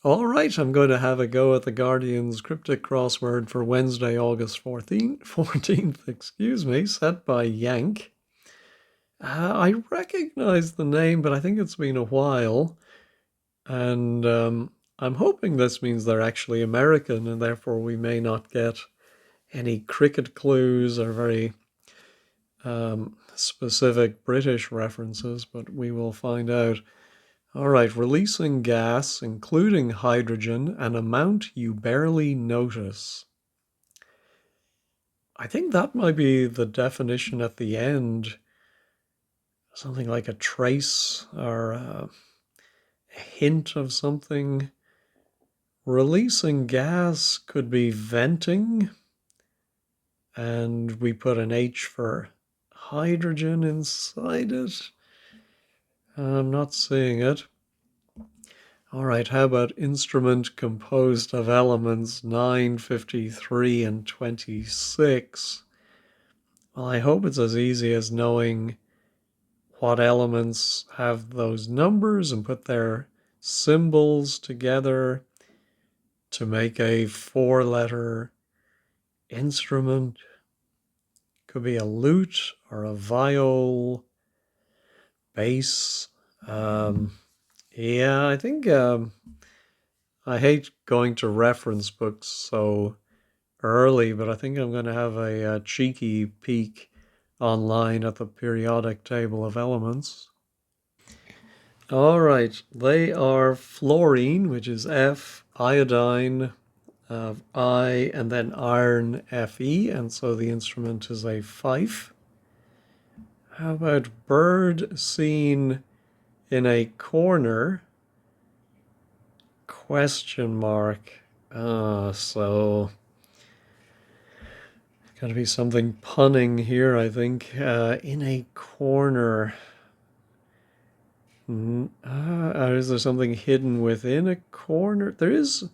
All right, I'm going to have a go at the Guardian's Cryptic Crossword for Wednesday, August 14th, excuse me, set by Yank. I recognize the name, but I think it's been a while, and I'm hoping this means they're actually American, and therefore we may not get any cricket clues or very specific British references, but we will find out. All right, releasing gas, including hydrogen, an amount you barely notice. I think that might be the definition at the end, something like a trace or a hint of something. Releasing gas could be venting, and we put an H for hydrogen inside it. I'm not seeing it. All right, how about instrument composed of elements 9, 53, and 26? Well, I hope it's as easy as knowing what elements have those numbers and put their symbols together to make a four-letter instrument. Could be a lute or a viol, bass. Yeah, I think I hate going to reference books so early, but I think I'm going to have a cheeky peek online at the periodic table of elements. All right, they are fluorine, which is F, iodine, I, and then iron, Fe, and so the instrument is a fife. How about bird seen in a corner? Question mark. So got to be something punning here, I think. In a corner. Is there something hidden within a corner? There is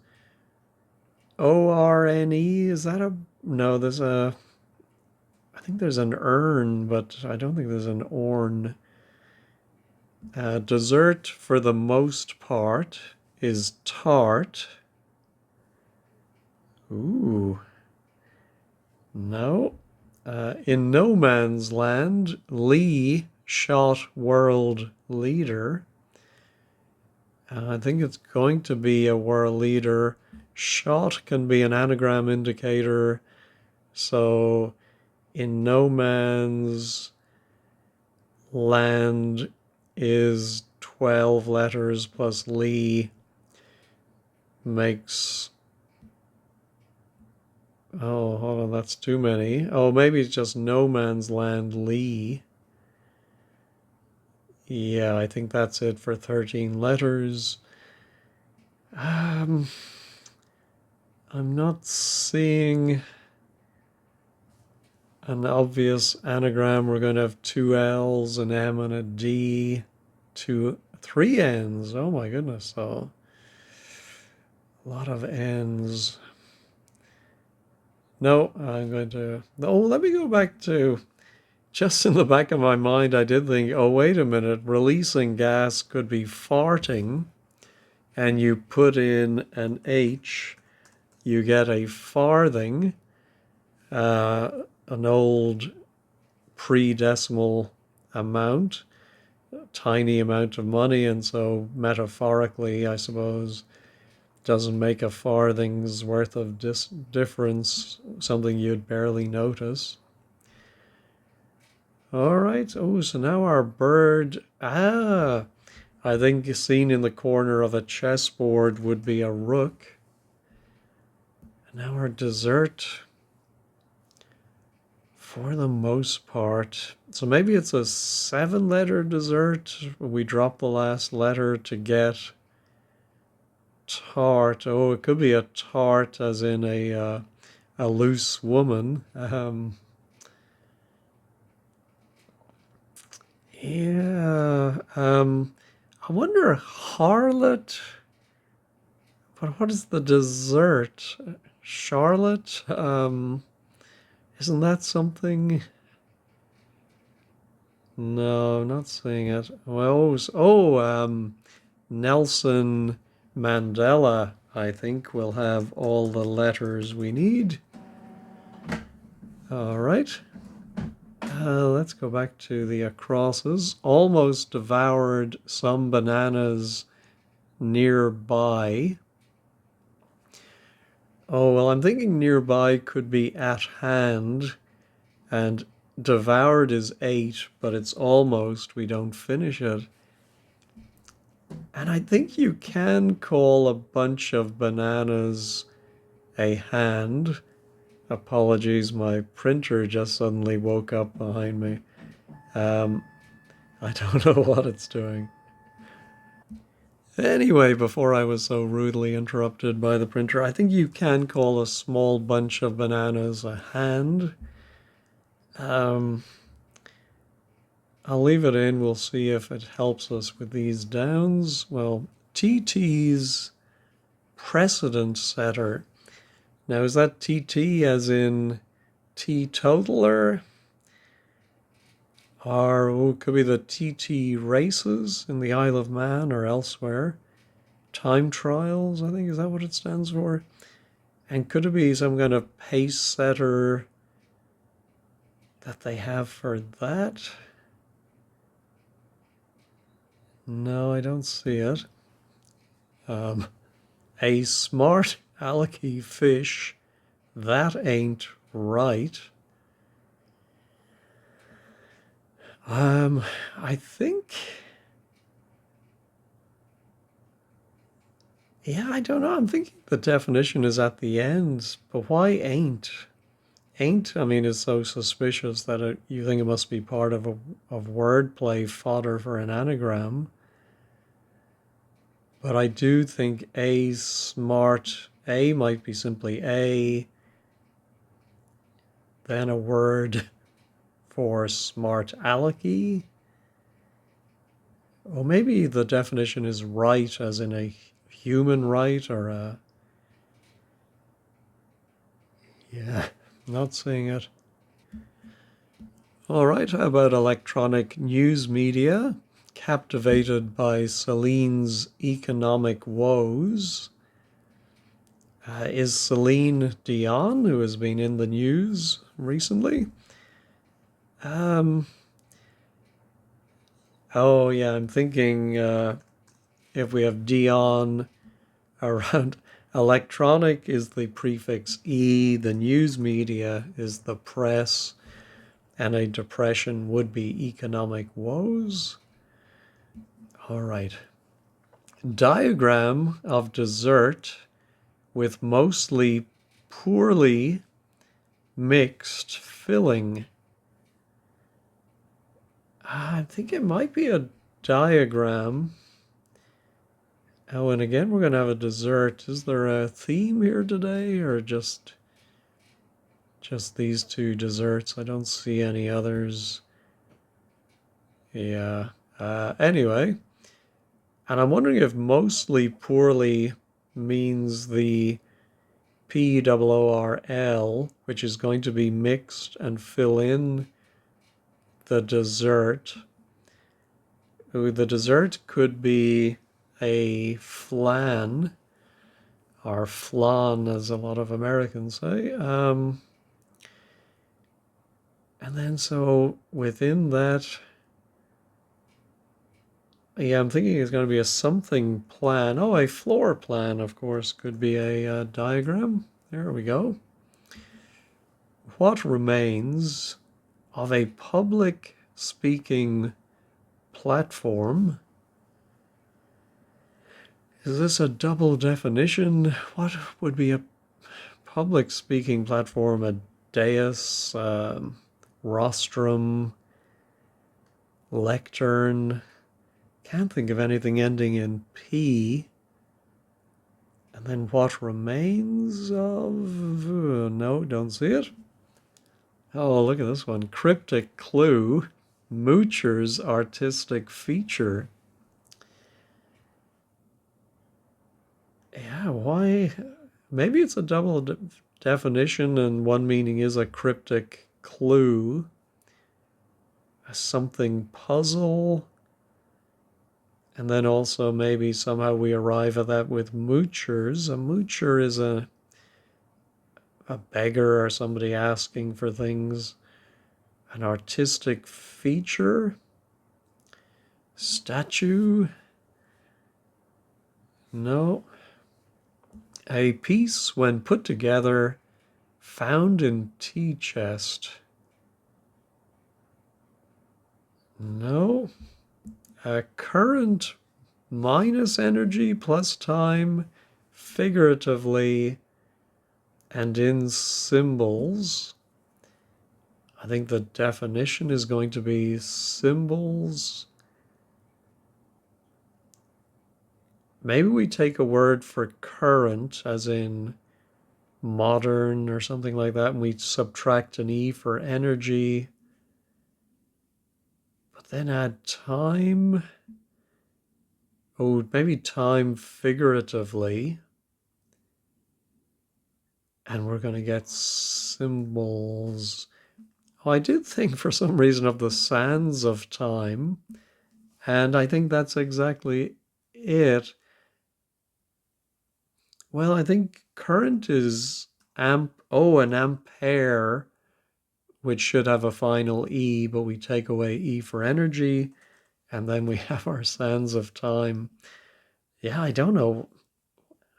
ORNE. Is that a. No, there's a. I think there's an urn, but I don't think there's an orn. Dessert, for the most part, is tart. Ooh. No. In No Man's Land, Lee shot world leader. I think it's going to be a world leader. Shot can be an anagram indicator. So in No Man's Land is 12 letters plus Lee makes. Oh, hold on, that's too many. Oh, maybe it's just No Man's Land Lee. Yeah, I think that's it for 13 letters. I'm not seeing an obvious anagram. We're going to have two L's, an M, and a D, three N's. Oh my goodness! So a lot of N's. No, I'm going to. Oh, let me go back to. Just in the back of my mind, I did think, oh, wait a minute, releasing gas could be farting, and you put in an H, you get a farthing, an old pre-decimal amount, a tiny amount of money, and so metaphorically, I suppose, doesn't make a farthing's worth of difference, something you'd barely notice. All right. Oh, so now our bird. I think seen in the corner of a chessboard would be a rook. And now our dessert, for the most part. So maybe it's a 7-letter dessert. We drop the last letter to get tart. Oh, it could be a tart, as in a loose woman. Yeah. I wonder, harlot. But what is the dessert? Charlotte? Isn't that something? No, I'm not seeing it. Well, Nelson Mandela, I think, will have all the letters we need. All right. Let's go back to the crosses. Almost devoured some bananas nearby. Oh, well, I'm thinking nearby could be at hand, and devoured is 8, but it's almost, we don't finish it. And I think you can call a bunch of bananas a hand. Apologies, my printer just suddenly woke up behind me. I don't know what it's doing. Anyway, before I was so rudely interrupted by the printer, I think you can call a small bunch of bananas a hand. I'll leave it in. We'll see if it helps us with these downs. Well, TT's precedent setter. Now, is that TT as in teetotaler? Or could be the TT races in the Isle of Man or elsewhere. Time trials, I think, is that what it stands for? And could it be some kind of pace setter that they have for that? No, I don't see it. A smart alecky fish, that ain't right. I think, yeah, I don't know. I'm thinking the definition is at the end, but why ain't? Ain't, I mean, is so suspicious that you think it must be part of wordplay fodder for an anagram. But I do think A smart, A might be simply A, then a word for smart alecky. Or maybe the definition is right as in a human right or a... Yeah, not seeing it. All right, how about electronic news media? Captivated by Celine's economic woes. Is Celine Dion, who has been in the news recently? Oh, yeah, I'm thinking if we have Dion around, electronic is the prefix E, the news media is the press, and a depression would be economic woes. All right. Diagram of dessert with mostly poorly mixed filling. I think it might be a diagram. Oh, and again, we're going to have a dessert. Is there a theme here today, or just these two desserts? I don't see any others. Yeah. Anyway, and I'm wondering if mostly poorly means the POORL, which is going to be mixed and fill in the dessert. Ooh, the dessert could be a flan, or flan as a lot of Americans say. And then so within that, yeah, I'm thinking it's going to be a something plan. Oh, a floor plan, of course, could be a diagram. There we go. What remains of a public speaking platform? Is this a double definition? What would be a public speaking platform? A dais, rostrum, lectern? Can't think of anything ending in P. And then what remains of... No, don't see it. Oh, look at this one. Cryptic clue. Moocher's artistic feature. Yeah, why? Maybe it's a double definition and one meaning is a cryptic clue. A something puzzle. And then also maybe somehow we arrive at that with moochers. A moocher is a beggar or somebody asking for things. An artistic feature. Statue. No. A piece when put together found in tea chest. No. A current minus energy plus time figuratively and in symbols. I think the definition is going to be symbols. Maybe we take a word for current as in modern or something like that, and we subtract an E for energy. But then add time. Oh, maybe time figuratively. And we're going to get symbols. Oh, I did think for some reason of the sands of time. And I think that's exactly it. Well, I think current is an ampere, which should have a final E, but we take away E for energy, and then we have our sands of time. Yeah, I don't know.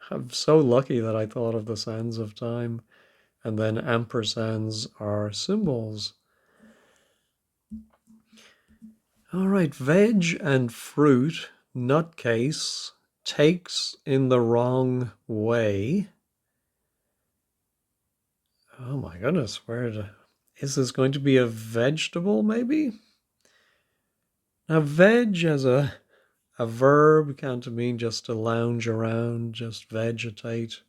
I'm so lucky that I thought of the sands of time, and then ampersands are symbols. All right, veg and fruit, nutcase, takes in the wrong way. Oh my goodness, is this going to be a vegetable maybe? Now veg as a verb can't mean just to lounge around, just vegetate.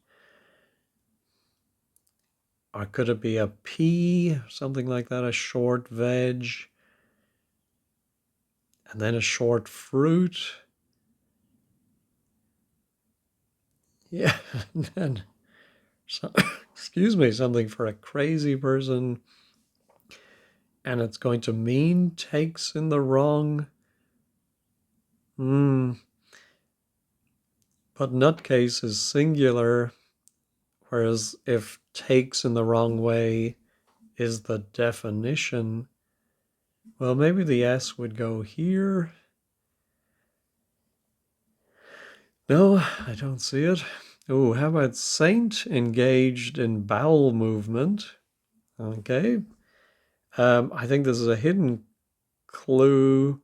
Or could it be a pea, something like that, a short veg? And then a short fruit? Yeah, and then, excuse me, something for a crazy person. And it's going to mean takes in the wrong. But nutcase is singular, whereas if takes in the wrong way is the definition, well, maybe the S would go here. No, I don't see it. Oh, how about saint engaged in bowel movement? Okay. I think this is a hidden clue.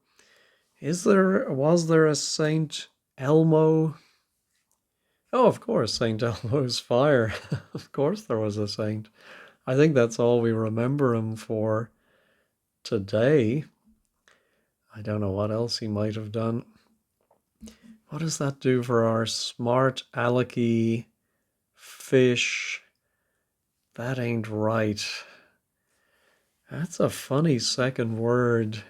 Was there a Saint Elmo? Oh, of course, Saint Elmo's fire. Of course there was a saint. I think that's all we remember him for today. I don't know what else he might have done. What does that do for our smart alecky fish? That ain't right. That's a funny second word.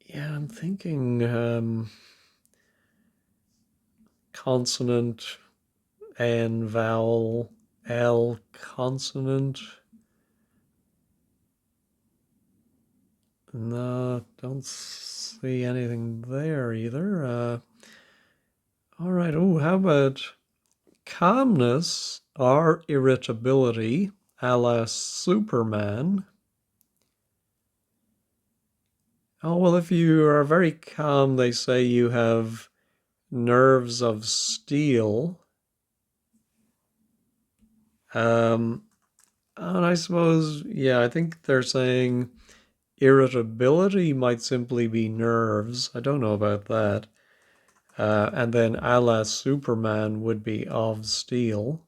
Yeah, I'm thinking consonant, N vowel, L consonant. No, don't see anything there either. All right. Oh, how about calmness or irritability, a la Superman? Oh, well, if you are very calm, they say you have nerves of steel. And I suppose, yeah, I think they're saying irritability might simply be nerves. I don't know about that. And then a la Superman would be of steel.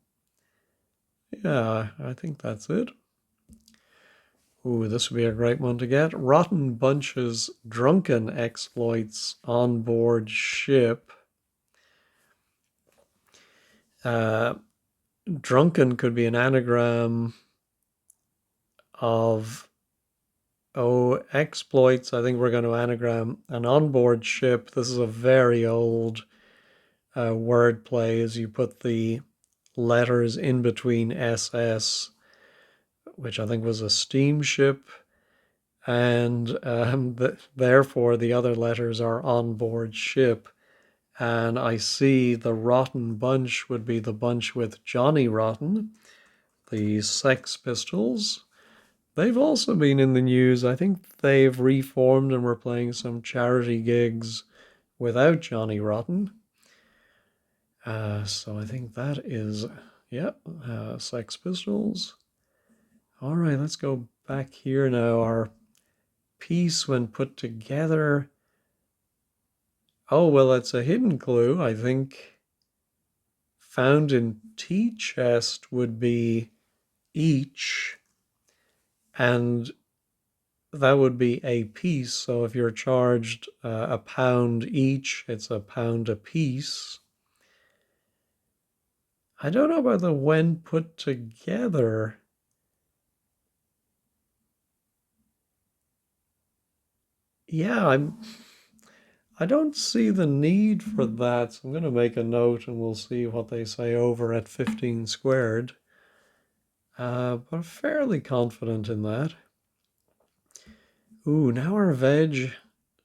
Yeah, I think that's it. Ooh, this would be a great one to get. Rotten Bunch's drunken exploits on board ship. Drunken could be an anagram of, exploits. I think we're going to anagram an onboard ship. This is a very old wordplay as you put the letters in between SS. which I think was a steamship, and therefore the other letters are on board ship. And I see the Rotten Bunch would be the bunch with Johnny Rotten, the Sex Pistols. They've also been in the news. I think they've reformed and were playing some charity gigs without Johnny Rotten. So I think that is, yeah, Sex Pistols. All right, let's go back here now. Our piece, when put together. Oh, well, it's a hidden clue. I think found in tea chest would be each, and that would be a piece. So if you're charged a pound each, it's a pound a piece. I don't know about the when put together. Yeah, I don't see the need for that. So I'm going to make a note and we'll see what they say over at 15 squared. But I'm fairly confident in that. Ooh, now our veg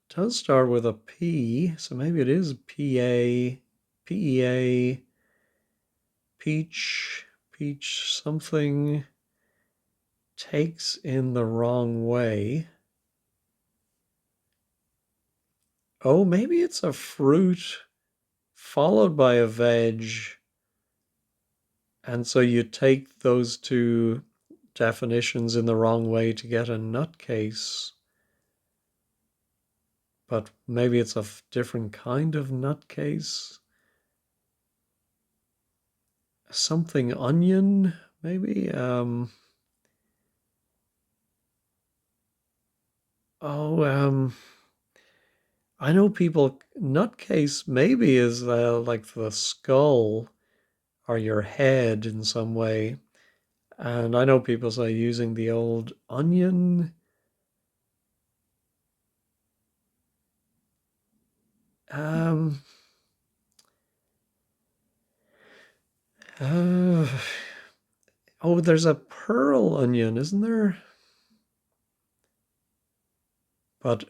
does start with a P, so maybe it is P-A, P-E-A, peach, peach something takes in the wrong way. Oh, maybe it's a fruit followed by a veg. And so you take those two definitions in the wrong way to get a nutcase. But maybe it's a different kind of nutcase. Something onion, maybe. I know people, nutcase maybe is like the skull or your head in some way. And I know people say using the old onion. Um, uh, oh, there's a pearl onion, isn't there? But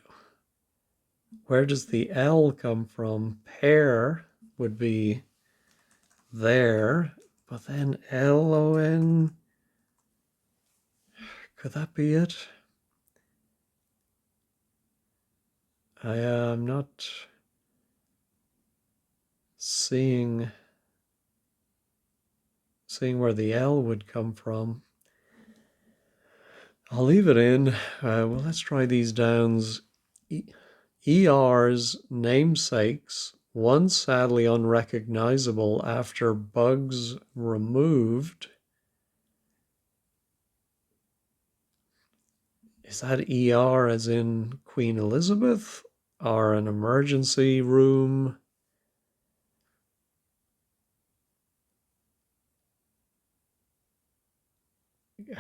where does the L come from? Pear would be there, but then L-O-N, could that be it? I am not seeing where the L would come from. I'll leave it in. Well, let's try these downs. ER's namesakes, one sadly unrecognizable after bugs removed. Is that ER as in Queen Elizabeth or an emergency room?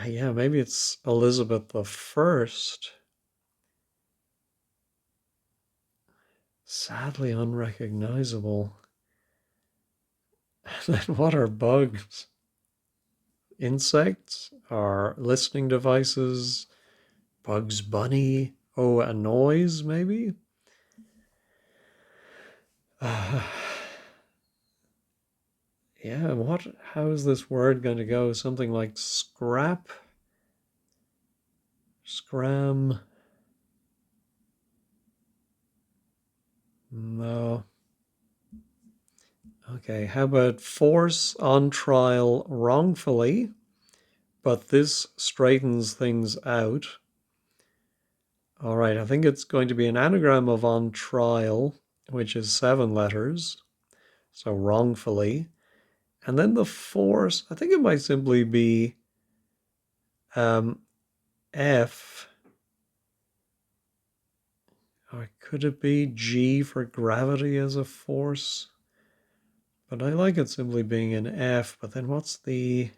Yeah, maybe it's Elizabeth the First. Sadly unrecognizable. Then what are bugs? Insects? Are listening devices? Bugs Bunny? Oh, a noise maybe? Yeah, how is this word going to go? Something like scrap? Scram? No. Okay, how about force on trial wrongfully, but this straightens things out. All right, I think it's going to be an anagram of on trial, which is 7 letters, so wrongfully. And then the force, I think it might simply be F, or could it be G for gravity as a force? But I like it simply being an F, but then what's the,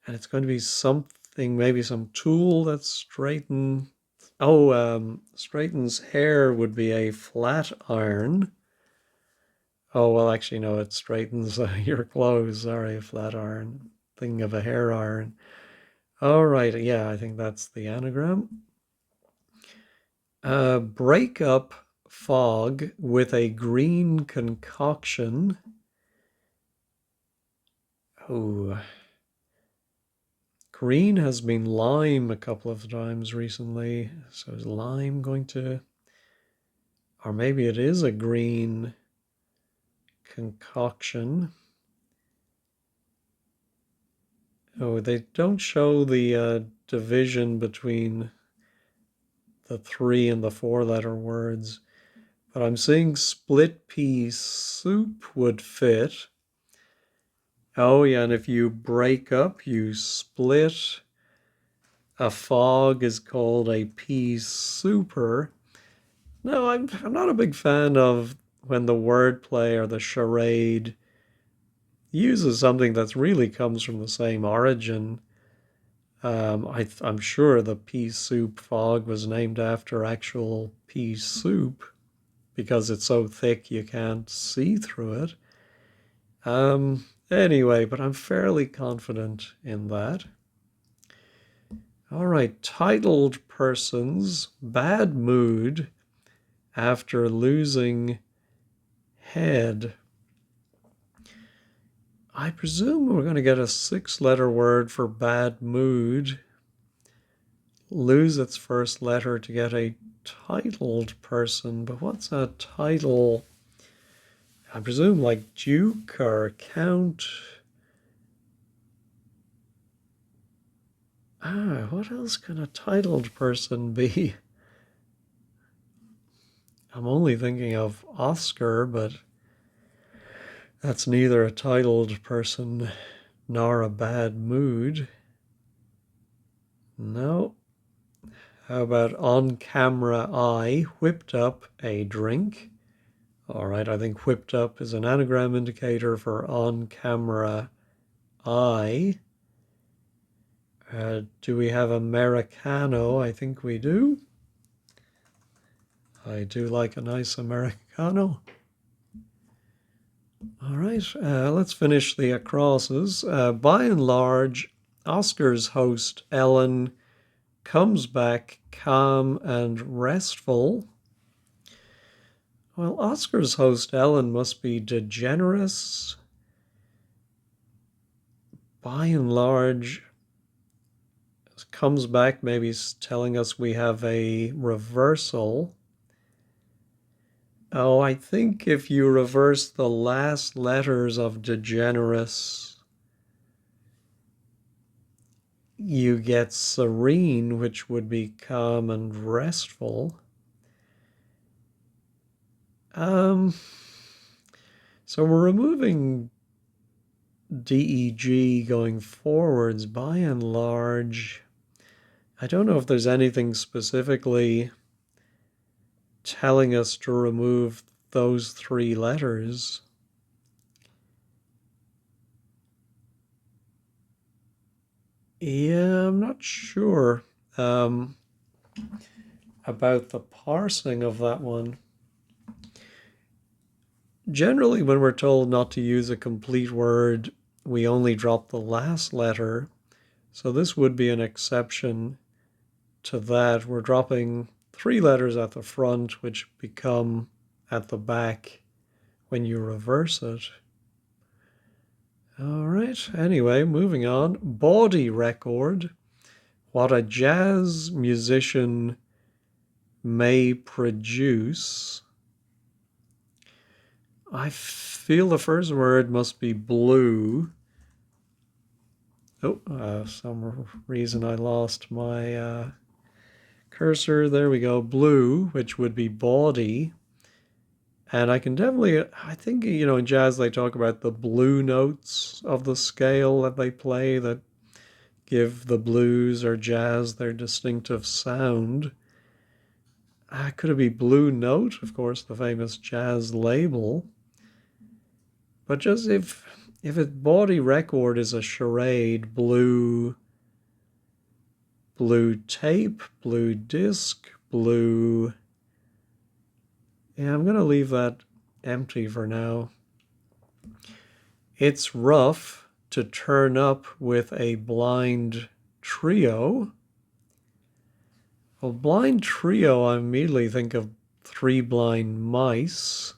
and it's going to be something, maybe some tool that's straightens hair would be a flat iron. Oh, well, actually, no, it straightens your clothes. Sorry, a flat iron. Thinking of a hair iron. All right, yeah, I think that's the anagram. Break up fog with a green concoction. Oh, green has been lime a couple of times recently. So is lime going to, or maybe it is a green concoction. Oh, they don't show the division between the 3 and the 4 letter words, but I'm seeing split pea soup would fit. Oh, yeah, and if you break up, you split. A fog is called a pea souper. No, I'm not a big fan of when the wordplay or the charade uses something that really comes from the same origin. I'm sure the pea soup fog was named after actual pea soup because it's so thick you can't see through it. Anyway, but I'm fairly confident in that. All right, titled person's bad mood after losing head. I presume we're going to get a 6 letter word for bad mood. Lose its first letter to get a titled person, but what's a title? I presume like Duke or Count. What else can a titled person be? I'm only thinking of Oscar, but that's neither a titled person nor a bad mood. No. How about on camera eye whipped up a drink? All right, I think whipped up is an anagram indicator for on camera eye. Do we have Americano? I think we do. I do like a nice Americano. All right, let's finish the crosses. By and large, Oscar's host, Ellen, comes back calm and restful. Well, Oscar's host, Ellen, must be degenerous. By and large, comes back maybe telling us we have a reversal. Oh, I think if you reverse the last letters of degenerous, you get serene, which would be calm and restful. So we're removing DEG going forwards by and large. I don't know if there's anything specifically telling us to remove those 3 letters. Yeah, I'm not sure about the parsing of that one. Generally, when we're told not to use a complete word, we only drop the last letter. So this would be an exception to that. We're dropping 3 letters at the front, which become at the back when you reverse it. All right, anyway, moving on. Body record. What a jazz musician may produce. I feel the first word must be blue. Oh, some reason I lost my cursor. There we go. Blue, which would be body. And I can definitely, I think, in jazz they talk about the blue notes of the scale that they play that give the blues or jazz their distinctive sound. Could it be Blue Note? Of course, the famous jazz label. But just if its body record is a charade, blue tape, blue disc, blue. Yeah, I'm going to leave that empty for now. It's rough to turn up with a blind trio. Well, blind trio, I immediately think of three blind mice.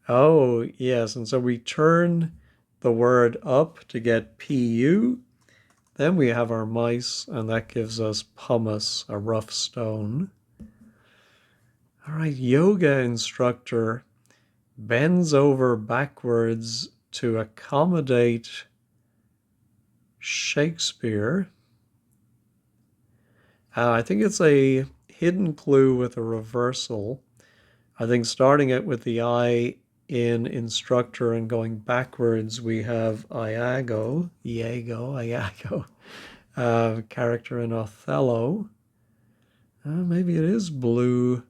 Oh, yes, and so we turn the word up to get PU. Then we have our mice, and that gives us pumice, a rough stone. All right, yoga instructor bends over backwards to accommodate Shakespeare. I think it's a hidden clue with a reversal. I think starting it with the I in instructor and going backwards, we have Iago, character in Othello. Maybe it is blue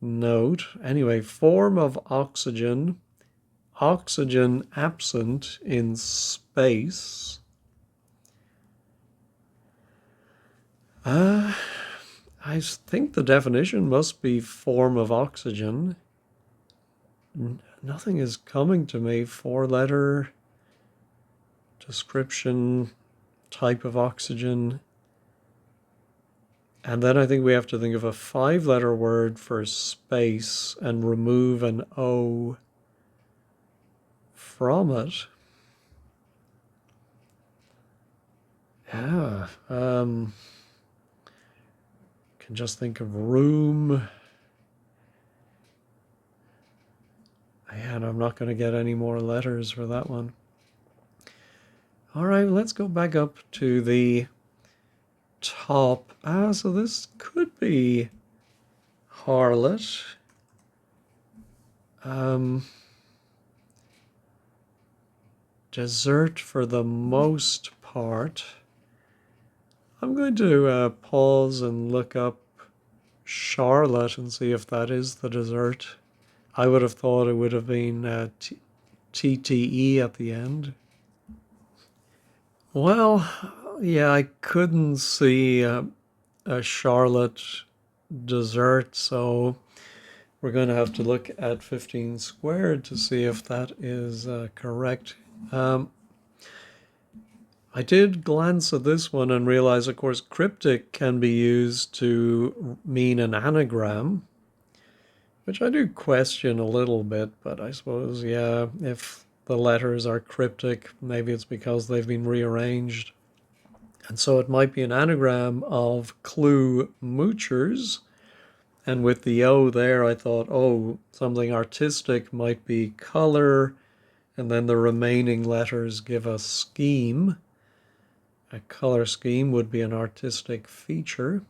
note. Anyway, form of oxygen. Oxygen absent in space. I think the definition must be form of oxygen. Nothing is coming to me. Four-letter description, type of oxygen. And then I think we have to think of a five-letter word for space and remove an O from it. Yeah. Can just think of room. And I'm not going to get any more letters for that one. All right, let's go back up to the top. So this could be harlot. Dessert for the most part. I'm going to pause and look up Charlotte and see if that is the dessert. I would have thought it would have been TTE at the end. Well, yeah, I couldn't see a Charlotte dessert, so we're going to have to look at 15 squared to see if that is correct. I did glance at this one and realize, of course, cryptic can be used to mean an anagram, which I do question a little bit, but I suppose, yeah, if the letters are cryptic, maybe it's because they've been rearranged. And so it might be an anagram of clue moochers. And with the O there, I thought, oh, something artistic might be color, and then the remaining letters give us scheme. A color scheme would be an artistic feature.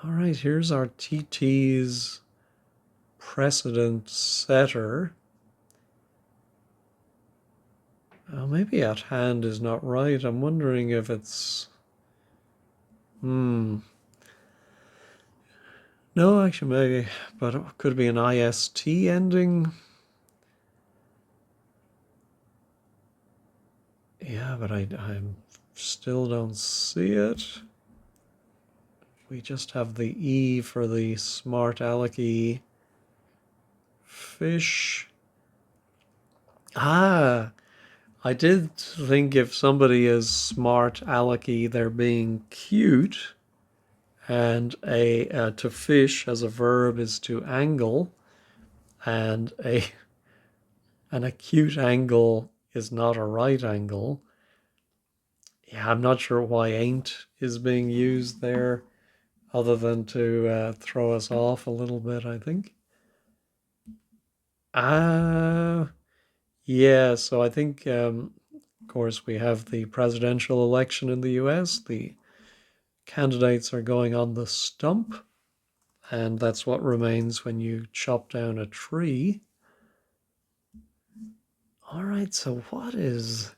All right, here's our TT's precedent setter. Maybe at hand is not right. I'm wondering if it's... No, actually, maybe, but it could be an IST ending. Yeah, but I still don't see it. We just have the E for the smart alecky fish. I did think if somebody is smart alecky, they're being cute. And to fish as a verb is to angle. And an acute angle is not a right angle. Yeah, I'm not sure why ain't is being used there, other than to throw us off a little bit, I think. Yeah, so I think, of course, we have the presidential election in the US. The candidates are going on the stump, and that's what remains when you chop down a tree. All right, so what is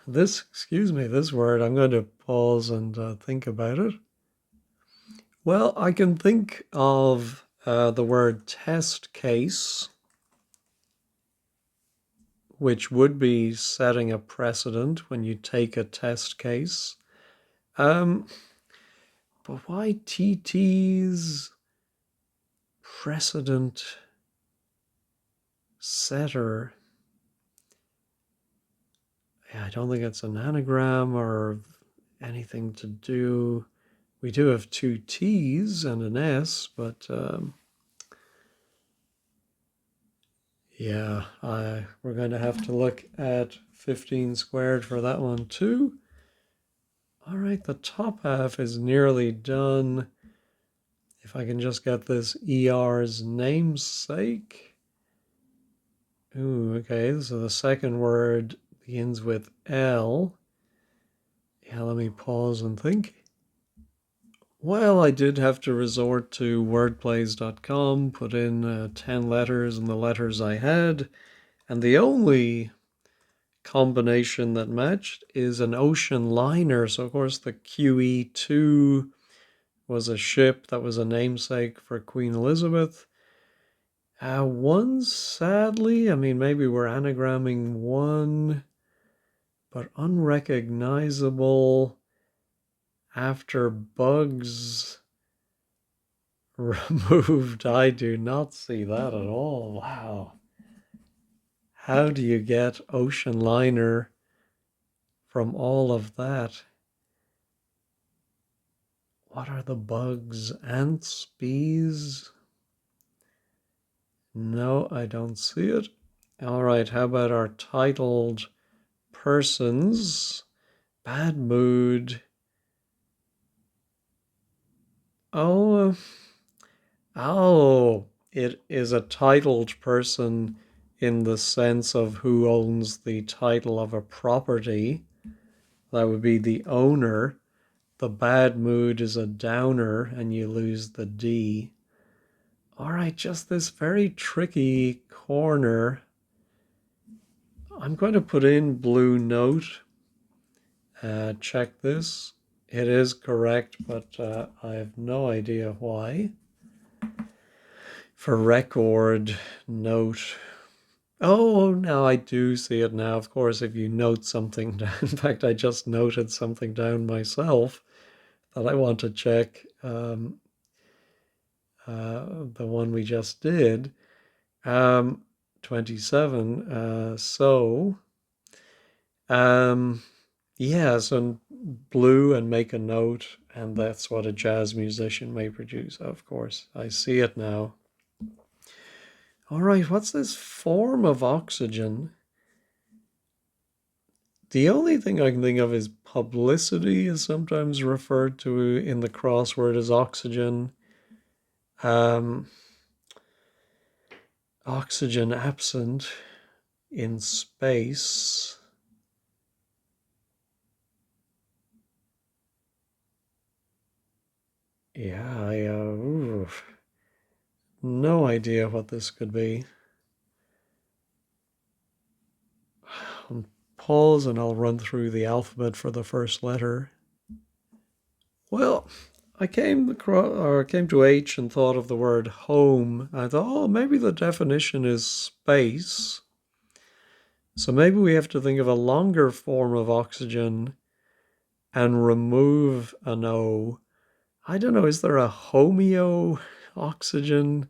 this? Excuse me, this word. I'm going to pause and think about it. Well, I can think of the word test case, which would be setting a precedent when you take a test case. But why TT's precedent setter? Yeah, I don't think it's an anagram or anything to do. We do have two T's and an S, but yeah, we're going to have to look at 15 squared for that one too. All right, the top half is nearly done. If I can just get this ER's namesake. Ooh, okay, so the second word begins with L. Yeah, let me pause and think. Well, I did have to resort to wordplays.com, put in 10 letters and the letters I had, and the only combination that matched is an ocean liner. So, of course, the QE2 was a ship that was a namesake for Queen Elizabeth. One, sadly, I mean, maybe we're anagramming one, but unrecognizable after bugs removed. I do not see that at all. Wow. How do you get ocean liner from all of that? What are the bugs? Ants? Bees? No, I don't see it. All right, how about our titled persons? Bad mood. Oh, it is a titled person in the sense of who owns the title of a property. That would be the owner. The bad mood is a downer, and you lose the D. All right, just this very tricky corner. I'm going to put in blue note. Check this. It is correct, but I have no idea why. For record, note. Oh, now I do see it now. Of course, if you note something down, in fact, I just noted something down myself that I want to check. The one we just did, 27. Yeah, so blue and make a note, and that's what a jazz musician may produce, of course. I see it now. All right, what's this form of oxygen? The only thing I can think of is publicity is sometimes referred to in the crossword as oxygen. Oxygen absent in space. Yeah, no idea what this could be. I'll pause and I'll run through the alphabet for the first letter. Well, I came to H and thought of the word home. I thought, oh, maybe the definition is space. So maybe we have to think of a longer form of oxygen and remove an O. I don't know, is there a homeo oxygen?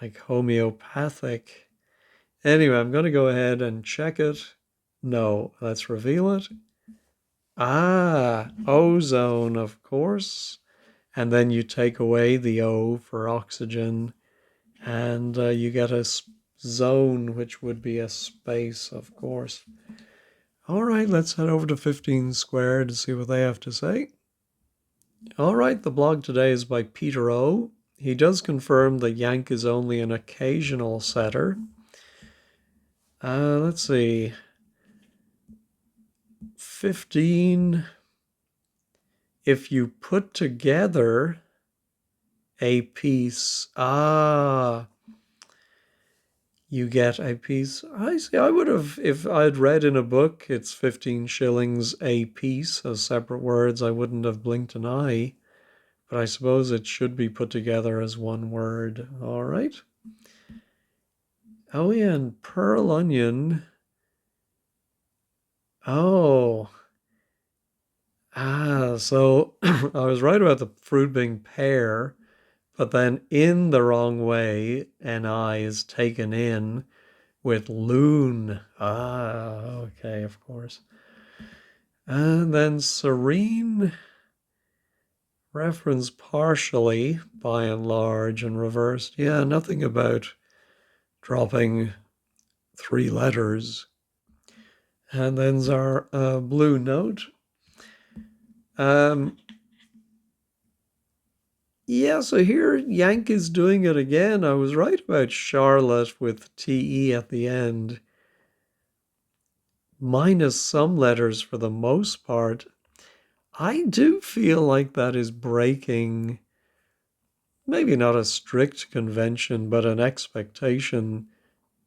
Like homeopathic? Anyway, I'm going to go ahead and check it. No, let's reveal it. Ozone, of course. And then you take away the O for oxygen, and you get a zone, which would be a space, of course. All right, let's head over to 15 squared to see what they have to say. All right, the blog today is by Peter O. He does confirm the yank is only an occasional setter. Let's see. 15. If you put together a piece, you get a piece. I see. I would have, if I'd read in a book, it's 15 shillings a piece as separate words, I wouldn't have blinked an eye. But I suppose it should be put together as one word. All right. Oh, yeah, and pearl onion. Oh. So I was right about the fruit being pear, but then in the wrong way, NI is taken in. with loon. Ah, okay, of course. And then serene, reference partially, by and large, and reversed. Yeah, nothing about dropping 3 letters. And then's our blue note. Yeah, so here Yank is doing it again. I was right about Charlotte with TE at the end. Minus some letters for the most part. I do feel like that is breaking maybe not a strict convention, but an expectation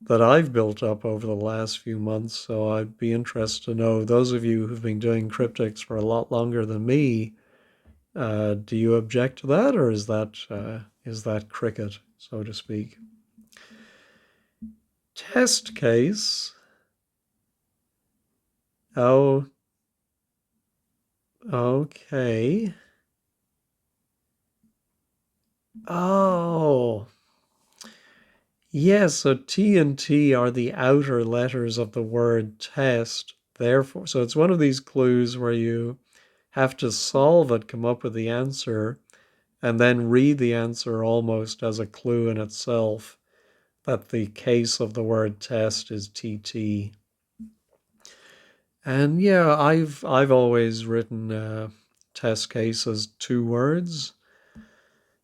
that I've built up over the last few months. So I'd be interested to know, those of you who've been doing cryptics for a lot longer than me, do you object to that, or is that cricket, so to speak? Test case. Oh, okay. Oh, yes. So T and T are the outer letters of the word test. Therefore, so it's one of these clues where you have to solve it, come up with the answer, and then read the answer almost as a clue in itself that the case of the word test is TT. And yeah, I've always written test case as 2 words,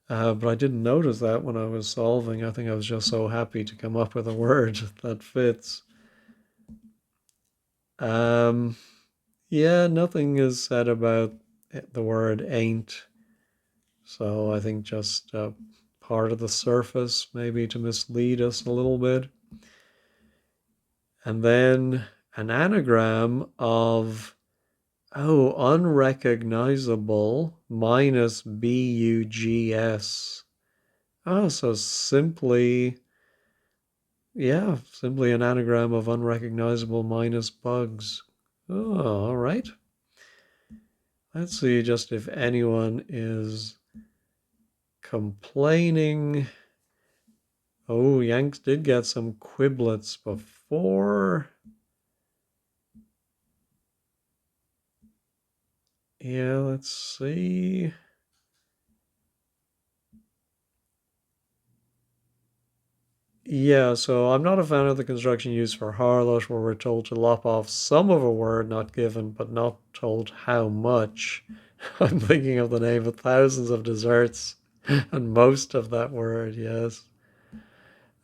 but I didn't notice that when I was solving. I think I was just so happy to come up with a word that fits. Yeah, nothing is said about the word ain't. So I think just part of the surface, maybe to mislead us a little bit. And then an anagram of, unrecognizable minus BUGS. Oh, so simply an anagram of unrecognizable minus bugs. Oh, all right. Let's see just if anyone is complaining. Oh, Yanks did get some quibblets before. Yeah, let's see. Yeah, so I'm not a fan of the construction used for harlot, where we're told to lop off some of a word not given, but not told how much. I'm thinking of the name of thousands of desserts and most of that word, yes.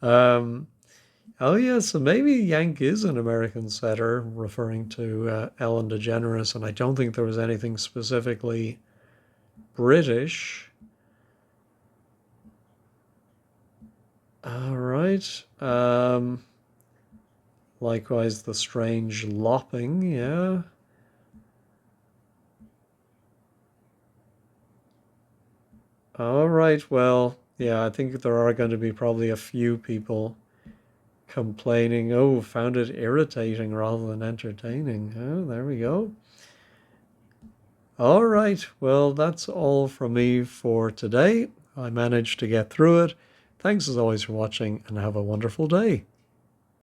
Um, oh, yeah, so maybe Yank is an American setter, referring to Ellen DeGeneres, and I don't think there was anything specifically British. All right. Likewise, the strange lopping, yeah. All right, well, yeah, I think there are going to be probably a few people complaining, oh, found it irritating rather than entertaining. Oh, there we go. All right, well, that's all from me for today. I managed to get through it. Thanks as always for watching, and have a wonderful day.